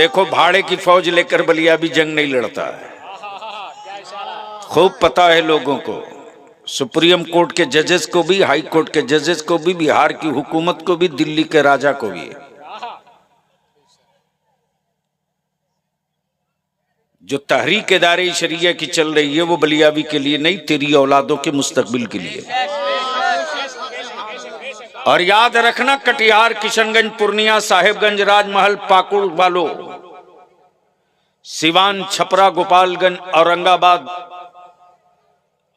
देखो भाड़े की फौज लेकर बलिया भी जंग नहीं लड़ता है, खूब पता है लोगों को। सुप्रीम कोर्ट के जजेस को भी, हाई कोर्ट के जजेस को भी, बिहार की हुकूमत को भी, दिल्ली के राजा को भी। जो तहरीक दारे शरिया की चल रही है वो बलियावी के लिए नहीं, तेरी औलादों के मुस्तकबिल के लिए। और याद रखना, कटिहार, किशनगंज, पूर्णिया, साहेबगंज, राजमहल, पाकुड़ वालों, सिवान, छपरा, गोपालगंज, औरंगाबाद,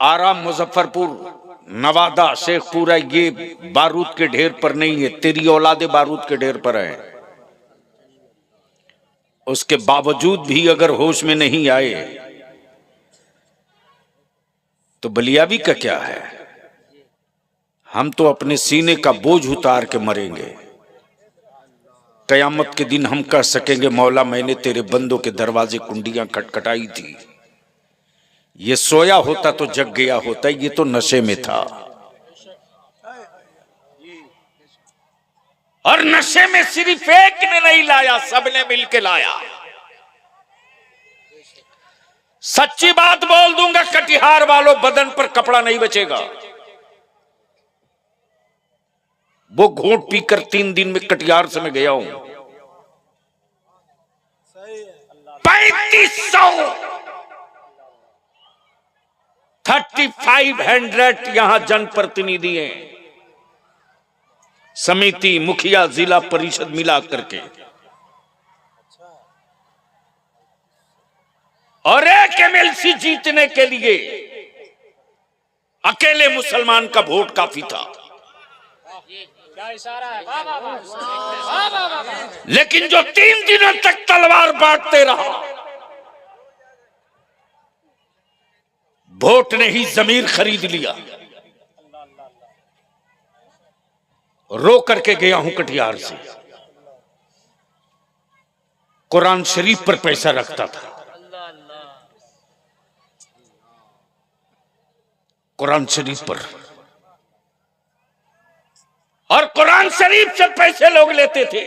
आरा, मुजफ्फरपुर, नवादा, शेखपुरा, ये बारूद के ढेर पर नहीं है, तेरी औलादे बारूद के ढेर पर है। उसके बावजूद भी अगर होश में नहीं आए तो बलियावी का क्या है? हम तो अपने सीने का बोझ उतार के मरेंगे। कयामत के दिन हम कह सकेंगे, मौला मैंने तेरे बंदों के दरवाजे कुंडियां खटखटाई थी। ये सोया होता तो जग गया होता, ये तो नशे में था। और नशे में सिर्फ एक ने नहीं लाया, सबने मिलके लाया। सच्ची बात बोल दूंगा, कटिहार वालों, बदन पर कपड़ा नहीं बचेगा। वो घूंट पीकर 3 दिन में कटिहार से मैं गया हूं। 3500 यहां जनप्रतिनिधि हैं, समिति, मुखिया, जिला परिषद मिला करके। और एक एमएलसी जीतने के लिए अकेले मुसलमान का वोट काफी था। लेकिन जो 3 दिनों तक तलवार बांटते रहा, वोट ने ही जमीर खरीद लिया। रो करके गया हूं कटिहार से। कुरान शरीफ पर पैसा रखता था, कुरान शरीफ पर, और कुरान शरीफ से पैसे लोग लेते थे।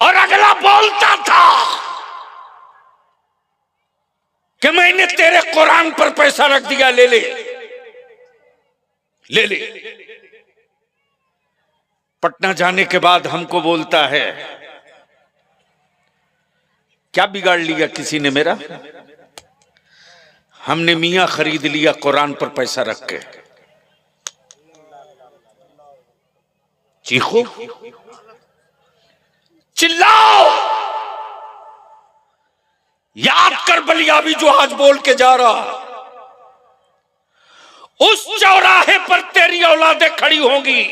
और अगला बोलता था कि मैंने तेरे कुरान पर पैसा रख दिया, ले ले ले ले। पटना जाने के बाद हमको बोलता है, क्या बिगाड़ लिया किसी ने मेरा? हमने मियां खरीद लिया कुरान पर पैसा रख के। चीखो, चिल्लाओ, याद कर बलियावी जो आज बोल के जा रहा। उस चौराहे पर तेरी औलादें खड़ी होंगी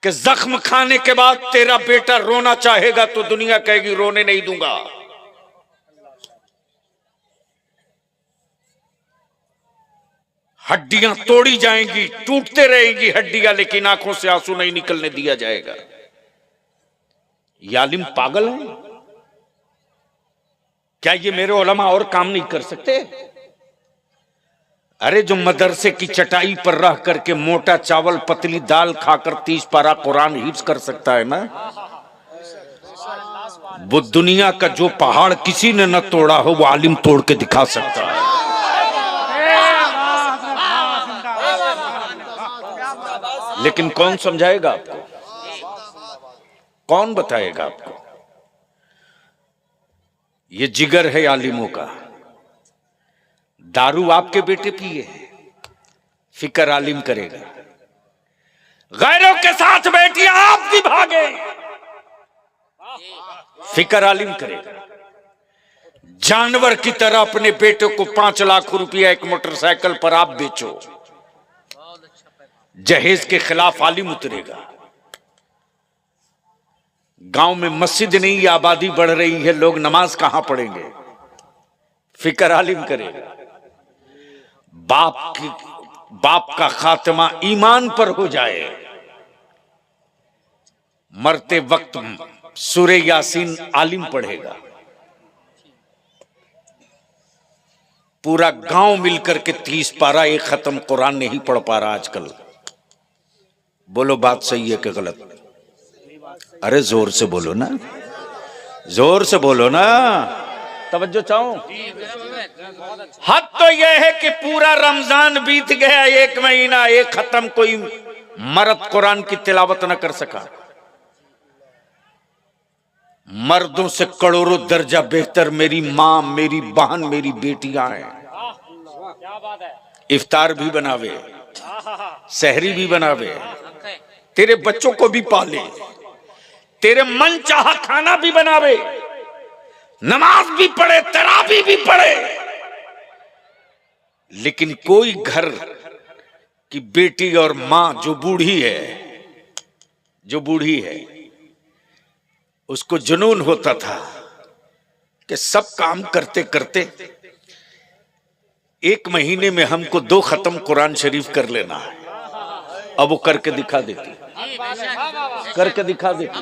कि जख्म खाने के बाद तेरा बेटा रोना चाहेगा तो दुनिया कहेगी रोने नहीं दूंगा। हड्डियां तोड़ी जाएंगी, टूटते रहेंगी हड्डियां, लेकिन आंखों से आंसू नहीं निकलने दिया जाएगा। ये आलिम पागल है क्या? ये मेरे उलमा और काम नहीं कर सकते? अरे जो मदरसे की चटाई पर रह करके मोटा चावल पतली दाल खाकर 30 पारा कुरान हिफ्ज कर सकता है ना, वो दुनिया का जो पहाड़ किसी ने न तोड़ा हो वो आलिम तोड़ के दिखा सकता है। लेकिन कौन समझाएगा आपको? कौन बताएगा आपको? ये जिगर है आलिमों का। दारू आपके बेटे पिए, फिक्र आलिम करेगा। गैरों के साथ बैठिए आप भी भागे, फिक्र आलिम करेगा। जानवर की तरह अपने बेटे को 5 लाख रुपया एक मोटरसाइकिल पर आप बेचो, जहेज के खिलाफ आलिम उतरेगा। गांव में मस्जिद नहीं, आबादी बढ़ रही है, लोग नमाज कहां पढ़ेंगे? फिक्र आलिम करेगा। बाप का खात्मा ईमान पर हो जाए, मरते वक्त सूरे यासीन आलिम पढ़ेगा। पूरा गांव मिलकर के 30 पारा एक खत्म कुरान नहीं पढ़ पा रहा आजकल। बोलो बात सही है कि गलत? अरे जोर से बोलो ना, जोर से बोलो ना, तवज्जो चाहो। हद तो यह है कि पूरा रमजान बीत गया, एक महीना एक खत्म, कोई मर्द कुरान की तिलावत न कर सका। मर्दों से करोड़ों दर्जा बेहतर मेरी मां, मेरी बहन, मेरी बेटियां हैं। इफ्तार भी बनावे, सहरी भी बनावे, तेरे बच्चों को भी पाले, तेरे मन चाहा खाना भी बनावे, नमाज भी पढ़े, तरावी भी पढ़े। लेकिन कोई घर की बेटी और मां जो बूढ़ी है, जो बूढ़ी है, उसको जुनून होता था कि सब काम करते करते एक महीने में हमको 2 खत्म कुरान शरीफ कर लेना है। अब वो करके दिखा देती, करके दिखा देती।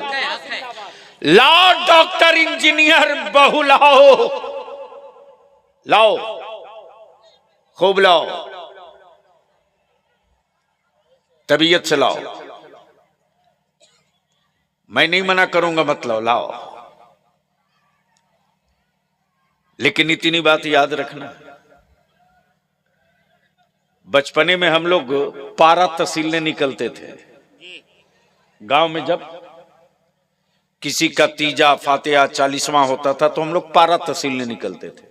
लाओ डॉक्टर इंजीनियर बहू लाओ, लाओ, खूब लाओ, तबीयत से लाओ, मैं नहीं मना करूंगा, मत लाओ, लाओ। लेकिन इतनी बात याद रखना, बचपने में हम लोग पारा तहसीलने निकलते थे। गांव में जब किसी का तीजा, फातिहा, 40वां होता था तो हम लोग पारा तहसीलने निकलते थे।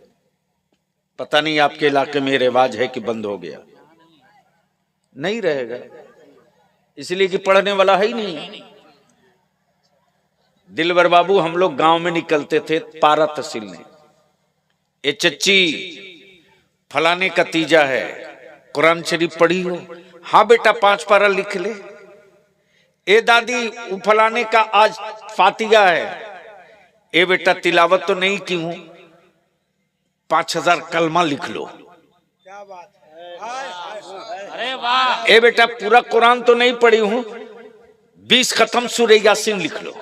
पता नहीं आपके इलाके में रिवाज है कि बंद हो गया? नहीं रहेगा, इसलिए कि पढ़ने वाला है ही नहीं। दिलवर बाबू, हम लोग गांव में निकलते थे पारा तहसीलने। ए चच्ची, फलाने का तीजा है, कुरान शरीफ पढ़ी हो? हाँ बेटा 5 पारा लिख ले। ए दादी, वो फलाने का आज फातिहा है। ए बेटा तिलावत तो नहीं की हूं, 5000 कलमा लिख लो। क्या बात है, अरे वाह। ए बेटा पूरा कुरान तो नहीं पढ़ी हूं, 20 खत्म सूरह यासीन लिख लो।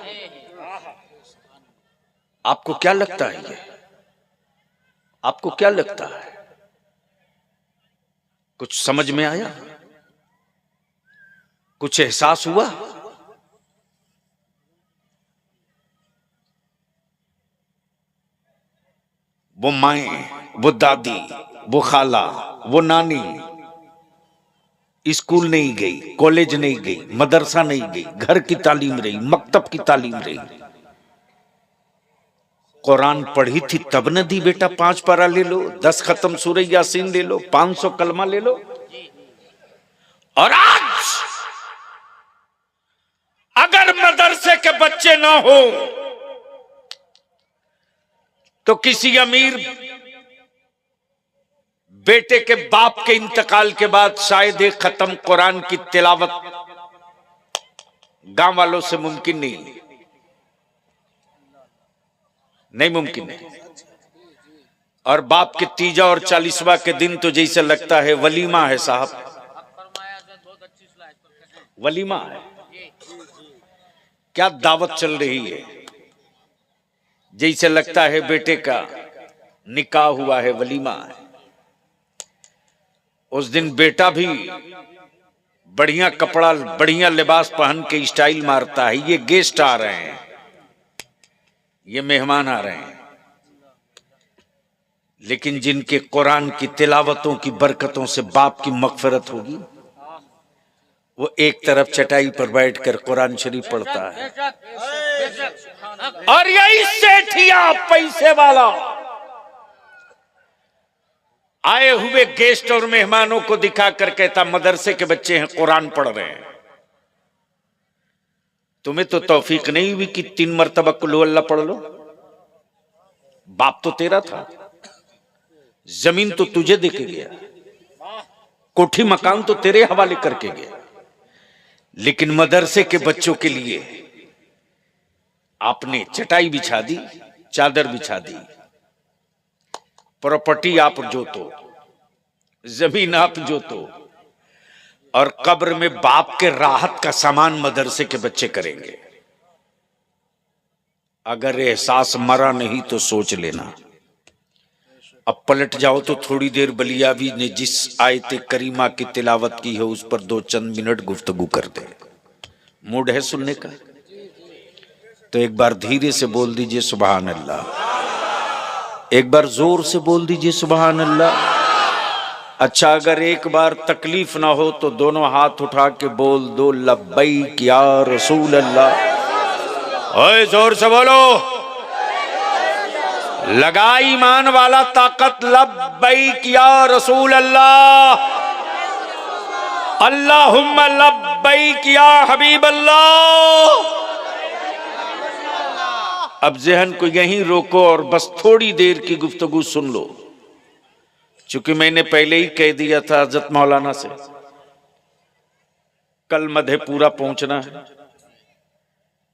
आपको क्या लगता है ये? आपको क्या लगता है? कुछ समझ में आया? कुछ एहसास हुआ? वो माएं, वो दादी, वो खाला, वो नानी स्कूल नहीं गई, कॉलेज नहीं गई, मदरसा नहीं गई, घर की तालीम रही, मकतब की तालीम रही, कुरान पढ़ी थी तब न दी बेटा 5 पारा ले लो, 10 खत्म सूरह यासीन ले लो, 500 कलमा ले लो। और आज अगर मदरसे के बच्चे ना हो तो किसी अमीर बेटे के बाप के इंतकाल के बाद शायद एक खत्म कुरान की तिलावत गांव वालों से मुमकिन नहीं, नहीं मुमकिन है। और बाप के तीजा और 40वां के दिन तो जैसे लगता है वलीमा है साहब, वलीमा है, क्या दावत चल रही है। जैसे लगता है बेटे का निकाह हुआ है, वलीमा है। उस दिन बेटा भी बढ़िया कपड़ा, बढ़िया लिबास पहन के स्टाइल मारता है। ये गेस्ट आ रहे हैं, ये मेहमान आ रहे हैं। लेकिन जिनके कुरान की तिलावतों की बरकतों से बाप की मगफिरत होगी, वो एक तरफ चटाई पर बैठकर कुरान शरीफ पढ़ता है। और यही सेठिया पैसे वाला आए हुए गेस्ट और मेहमानों को दिखाकर कहता मदरसे के बच्चे हैं, कुरान पढ़ रहे हैं। तुम्हें तो तौफीक नहीं हुई कि 3 मरतबा कुल हु अल्लाह पढ़ लो। बाप तो तेरा था, जमीन तो तुझे देके गया, कोठी मकान तो तेरे हवाले करके गया, लेकिन मदरसे के बच्चों के लिए आपने चटाई बिछा दी, चादर बिछा दी, प्रॉपर्टी आप जोतो, जमीन आप जोतो, और कब्र में बाप के राहत का सामान मदरसे के बच्चे करेंगे। अगर एहसास मरा नहीं तो सोच लेना। अब पलट जाओ तो थोड़ी देर बलियावी ने जिस आयत करीमा की तिलावत की है उस पर 2 चंद मिनट गुफ्तगू कर दे। मूड है सुनने का? तो एक बार धीरे से बोल दीजिए सुभान अल्लाह, एक बार जोर से बोल दीजिए सुभान अल्लाह। अच्छा, अगर एक बार तकलीफ ना हो तो दोनों हाथ उठा के बोल दो लब्बैक या रसूल अल्लाह। ओए जोर से बोलो, लगा ईमान वाला ताकत, लब्बैक या रसूल अल्लाह, अल्लाहुम्मा लब्बैक या हबीब अल्लाह। अब ज़हन को यहीं रोको और बस थोड़ी देर की गुफ्तगू सुन लो, चूंकि मैंने पहले ही कह दिया था हजरत मौलाना से, कल मधेपुरा पहुंचना है।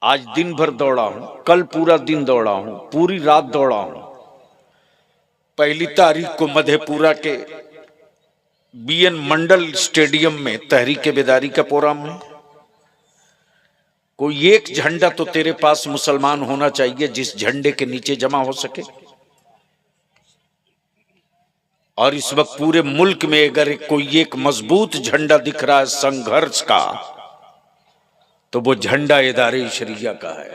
आज दिन भर दौड़ा हूं, कल पूरा दिन दौड़ा हूं, पूरी रात दौड़ा हूं। 1 तारीख को मधेपुरा के बीएन मंडल स्टेडियम में तहरीक बेदारी का प्रोग्राम है। कोई एक झंडा तो तेरे पास मुसलमान होना चाहिए जिस झंडे के नीचे जमा हो सके। और इस वक्त पूरे मुल्क में अगर कोई एक मजबूत झंडा दिख रहा है संघर्ष का, तो वो झंडा इदारे शरिया का है।